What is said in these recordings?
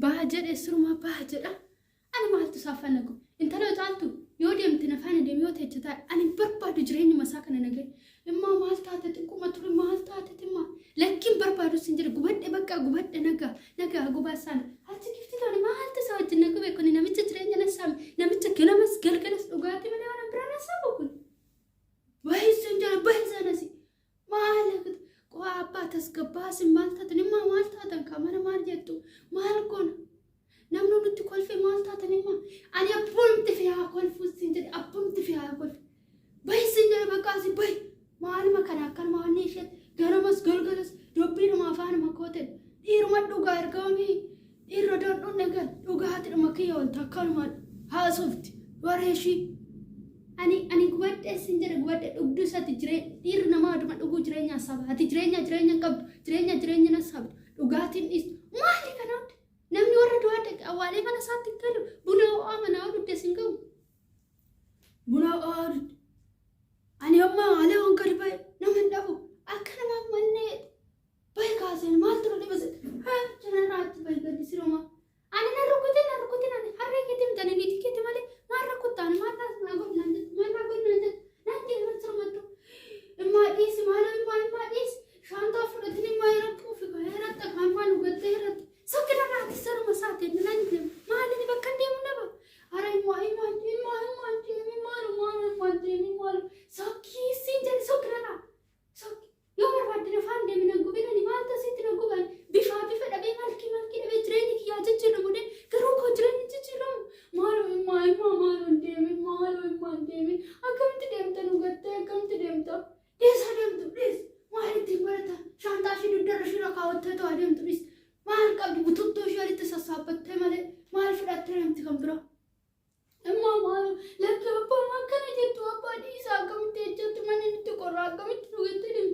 باجر اسرو ما باجر أنا ما هلت صافنكم أنت لو زعلتوا يودي متنفاني دم يوت هجتا أنا بربادو جريني مساكن أنا جاي إما ما هلت هاتتكم ما تقول ما هلت هاتتما لكن بربادو سنجر قبض بقى قبض نجا قبض سنة هلت كيف تلوني ما هلت سويت النجا بيكوني نمت جريني نسام نمت كلامس قلقلس لقاتي من أنا برانا سابقون وهي سنجر بهز ناسي ما عليك قوابا تسقباس مالتا تنما مالتا تنكمل ما رجعتو مالكون نمنو نتقول في مالتا تنما أنا أبومت فيها كل فوسين أبومت فيها كل باي سنجر بقاسي باي ما كان أكل ما نيشت غرامس غلغلس ربي ما فان ما كوتل إير ما دوغار كامي إير ردون نعال دوغات المكيول تكال ما هاسوفت ورهشي أني قوات سنجر قوات أقدس هتجري إير نما أدم أقول جرينا سبب هتجرينا قبل جرينا نسبب دوغات إنس ما لي كنات نمني ورا دواتك أولي ما نسات كلو بنا آمنا أرد تسنجو بنا أرد أنا أما على أنكر باي نمن دافو أكنا ما منيت باي كاسين ما تروني بس ها جنا رات باي قدي سيروما أنا نركضين أنا هري كتير مدني نيتي كتير مالي ما ركضت أنا ما تاس ما قول ننجد ننجد من سرمتو إما إيش ما إيش شانتا فرتني ما يركض في غيرت كمان ما نقدر غيرت سكنا رات سرما ساتين ننجد ما لني بكندي منبا أرى إما سكي سينجر سكنا سكي يوم ربنا فاندي من الجبين أنا ما تسيت الجبين بيفا دبي مالكي دبي تريني كي أجتشيلو مودي كروك أجريني تجتشيلو مالو إما ديمي أكم تديمتا نقطة أكم تديمتا ليس هديمتو ليس ما هدي برتا شانتا شيء درشي ركاوته تو هديمتو ليس ما هالكابي بتوتو شيء تساسابته ماله ما هالفرات تريمتي كمبرا أما مالو لكن أبا ما كان يجتو أبا ديس أكم تيجتو مني نتكورا أكم ترويتريم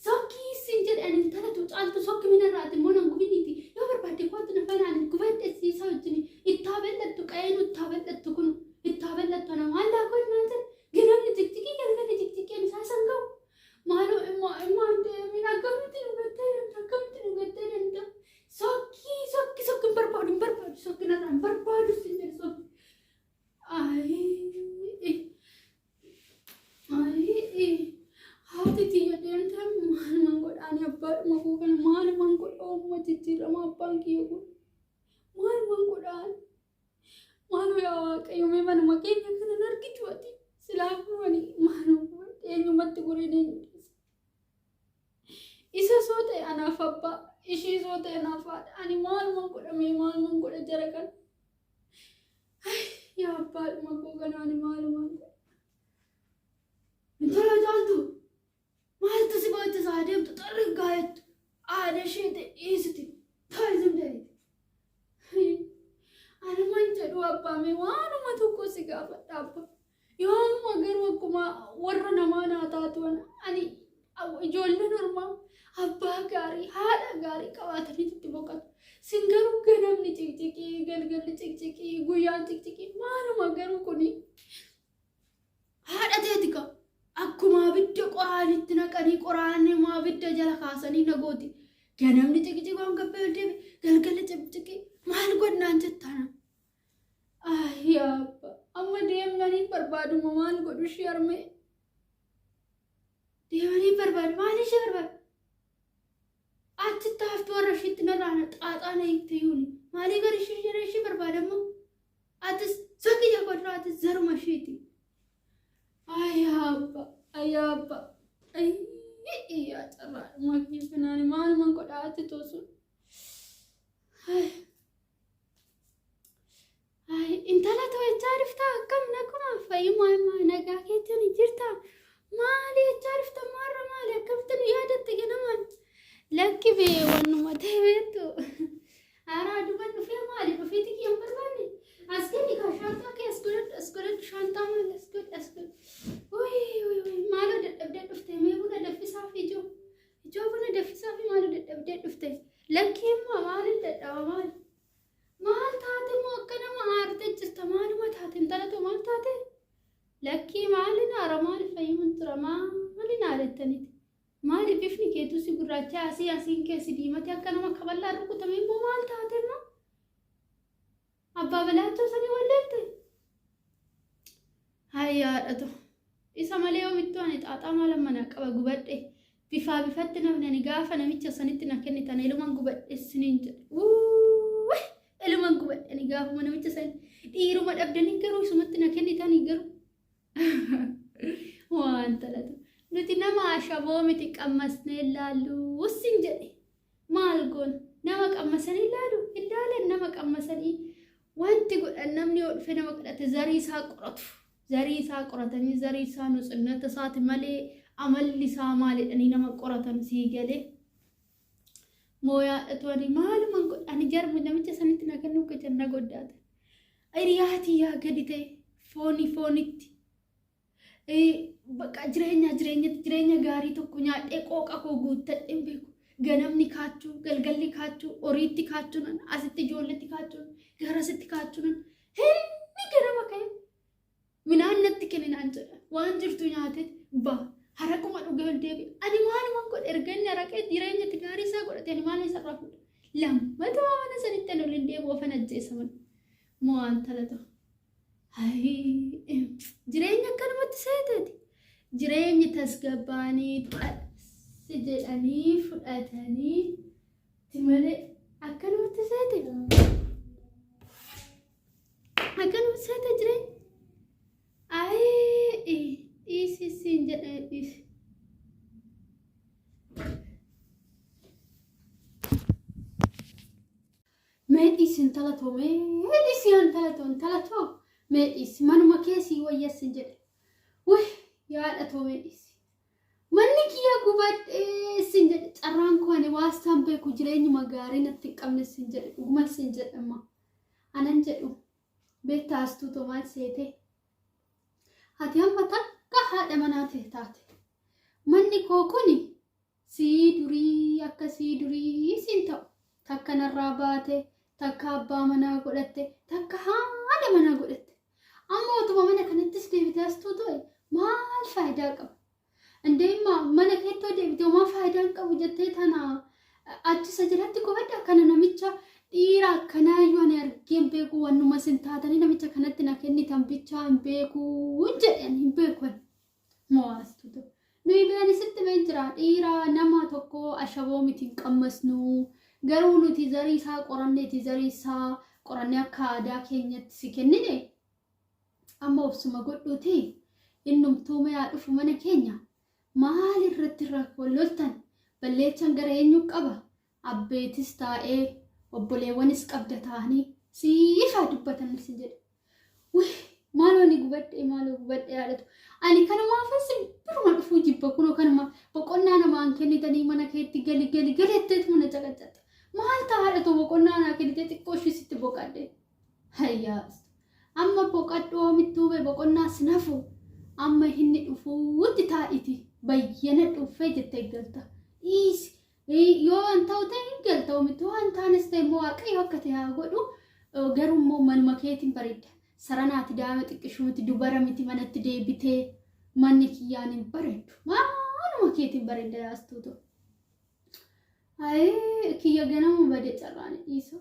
ساكي سنجر أنا ترى توصلت ساكي من الرات مونا قبينيتي يا بربادي قوات نفنا عن قوات السيسا وجني اتابعت تكاين واتابعت تكونو اتابعت أنا ما لا أقول نانزل جنام نجتكي أنا ساسنجو مالو إما أنت من أكم تنوغتين أنت ساكي بربادو ساكي نرام بربادو سنجر ساكي هاتي تيجي دينتهم مال مانقول أنا أبغى ماكوكن مال مانقول أم ما تجير ما أبغى يقول مال مانقول أنا مالو يا كيومي من مكين يكون نركي جواتي سلاموني مالو ينو ما تقولين إذا صوت أنا فبا إيشي صوت أنا فاد أنا مال مانقول جركان يا أبغى ماكوكن أنا مال مانقول انتلا جالدو ما هتسيبها تساعدهم تطرق قايد أنا شيء إيزتي تايزم دايد أنا ما نجدو أبا مي وانا ما توكو سيقافة أبا يوم ما قروا كما ورنا ما ناتاتوانا أني جولنا نورما أبا غاري هذا غاري كواتني تتبوكات سنگرو گرم ني چيكي گلگل چيكي گويان چيكي ما قروا كوني هذا تيتيكا أكما بدو قرآن تناكني قرآن ما بدو جل خاصني نقودي كنام نتيجي قام قبل دبي قال تبتكي ما هنقول نانجتنا يا أبا أما ديم ناني بربادو ما هنقول وش يرمي ديم ناني برباد ما ليش برباد أتتافت ورشيت نرانا أنا يكتيوني ما لي قريش برباد أما أتس سكي جاكود رات الزر مشيتي يا أبا أي يا ترى ما كيف ناني ما نقول توصل انت لا تعرف كم نكما في ما نجاكيتني جرتا ما لي تعرف مرة ما لي كفتني يادت تجنمان لك بي ونما تبيتو أراد من في مالي ففيتك يوم برباني أسكني كشانتا كي أسكولت شانتا ما أسكول وي مالو دبدت دفتي ميبونا دفي صافي جو بنا دفي صافي مالو دبدت دفتي لكن ما مالي دبدت مال تاتي موكنا ما عارتك جستا مالو ما تاتي انتلتو مال تاتي لكي مالي نارا مالي فيمن ترى مالي نارتني مالي بيفني كيتو سي براچا اسي كيسي ديمتي أكنا ما كبلا ركو تميم مال تاتي ما yaadatu isa malee oomittu ani xaaxaa maal mana qaba gubadhe bifaa bifatti namni gaafa namicha sanitti na kennitan eluman gubadhe siniin jedhe eluman gubadhe ni gaafa namicha san dhiiruma dhabdanii garuu isumatti na kennitan garuu waan talatu nuti nama ashaboo miti qammasnee ilaallu sin jedhe maal goon nama qammasanii ilaalu ilaalan nama qammasanii wanti godhan namni yoo dhufe nama kadhate zarii isaa qoratu zarii isaa qoratanii zarii isaa nutsinnata isaati malee amalli isaa maalidhanii nama qoratan sii galee mooyaa dhatooni maaluman godhani jarmi namicha sanitti na kennuu ka janna goddaata ayriyaati yaa gadi ta'e foonitti bakka jireenya gaarii tokko nyaadhee qooqa koo guuttadheen beeku ganamni kaachuu galgalli kaachuu horiitti kaachuunan asitti ijoolletti kaachuun garasitti kaachuunan inni ganama ka'e minaan natti kenninaan jedha waan jirtu nyaate ba haraquma dhugee deebi ani maaluman godhe erga inni haraqee jireenyatti gaarii isaa godhate ani maal isa rafuudha lammata mana sanitti ani waliin deebi'u ofan ajjeessaman moo waan talata jireenya akkanumatti seeteeti jireenyi tasgabbaanii si jedhanii fudhatanii timale akkanumatti seete jireenya dhiisiin jedhee dhiisi meedhiisiin talatoo meedhiisiin talatoo meedhiisi manuma keessii wayyassin jedhe wih yaadhatoo meedhiisi manni kiyya gubadhee sin jedhe carraan koo ani waastaan beeku jireenyuma gaarii natti hin qabne sin jedhe dhuguma sin jedhama anan jedhu beektaastuu too maal seete ati amma takka haadha manaa ta'e taate manni koo kuni sii durii akka sii durii sin ta'u takka narraa baate takka abbaa manaa godhatte takka haadha manaa godhatte amma utuma mana kanattis deebitee astuu ta'e maal faayidaa qaba Andema mana keettoo deebitee homaa faayidaan qabu jettee tana achisa jalatti qofadha kana namicha dhiira akkanaa iyyuu ani argeen beeku wannuma sin taatanii namicha kanatti na kennitan bichaa hin beeku jedhan hin beekan moo'astuutu nuyi biraan isitti been jira dhiira nama tokko ashaboo miti hin qammasnu garuu nuti zarii isaa qoranneeti zarii isaa qorannee akka aadaa keenyatti si kennine amma obsuma godhuuti innumtuu mayaa dhufu mana keenya maal irratti rakkoololtan balleechan gara eenyu qaba abbeetis taa'ee obboleewwanis qabda ta'anii siifaa dubbatan si jedhe wih maaloo ni gubadhe yaadatu ani kanumaafis biruma dhufuu jibba kunoo kanuma boqonnaa namaan kennitanii mana keetti gali galeetteetu mana caqacatta maal taa'aadhatu boqonnaa naa kennitee xiqqoo ishisitti boqadhe hayyaas amma boqadhoo mittuube boqonnaa sinafu amma hinni dhufuutti taa'iti bayyana dhufee jettee galta yoo an ta'u ta'e galta omitu waan taanes ta'e immoo waaqayyo akka ta'e haa godhu garuu immoo manuma keetiin bareedda saranaati daa'ima xiqqishuuti dubara miti manatti deebitee manni kiyyaan hin bareeddu manuma keetiin bareedda yaastuutu kiyya ganama bade carraan dhiisa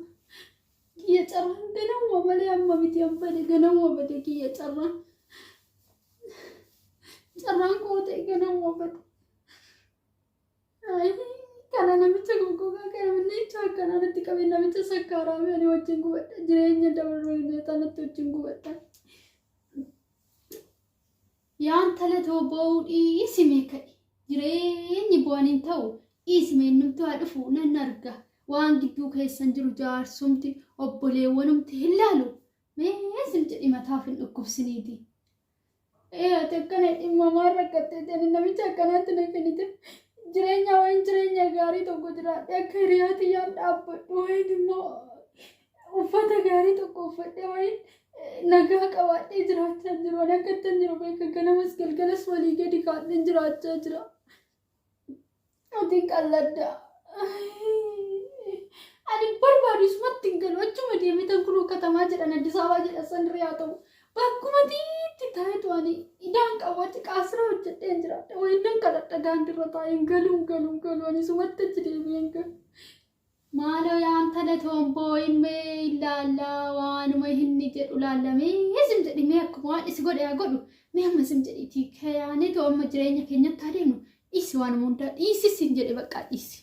kiyya carraan ganama malee amma miti abbade ganama bade kiyya carraan koo ta'e ganama bade kana namicha goggogaa kana namicha akkanatti qabee namicha sakkaaraame ani wajjin gubadha jireenya dabarree tanatti wajjin gubadha yaan talatoo ba'uu dhiisime ka'e jireenyi bu'aniin ta'u dhiisime innumtu haa dhufu nan arga waan gidduu keessan jiru jaarsumti obboleewwanumti hin laalu meesin jedhi mataaf hin dhukkubsiniiti ati akkana dhimmamaan rakkattee ta'e namicha akkanaatti na kennite jireenya gaarii tokko jiraadhe akka hiriyaati yaan dhaabbadhu wayin immoo uffata gaarii tokko uffadhe wayin nagaa qabaadhee jiraachaa jiru ani akkattan jiru beeka ganamas galgalas walii gadi kaadheen jiraachaa jira ati qalladda ani barbaadu isumatti hin galu achuma deemitan kunoo katamaa jedhan Addis Ababaa jedha san riyaa ta'u bakkuma tiitti taa'etu ani idaan qabaatti qaasira hojjedheen jiraadha wayinan kadhadha gaandirra taa'een galuun ani isumatti achi deebi'een galu maaloo yaan talatoo boo'immee ilaallaa waan waanuma hinni jedhu laallamee sim jedhi mee akkuma waan isi godhe haa godhu mee amma sim jedhiitii kayaanee ta'u amma jireenya keenyatti adeemnu dhiisi waanuma hundaa dhiisi sin jedhe bakka dhiisi.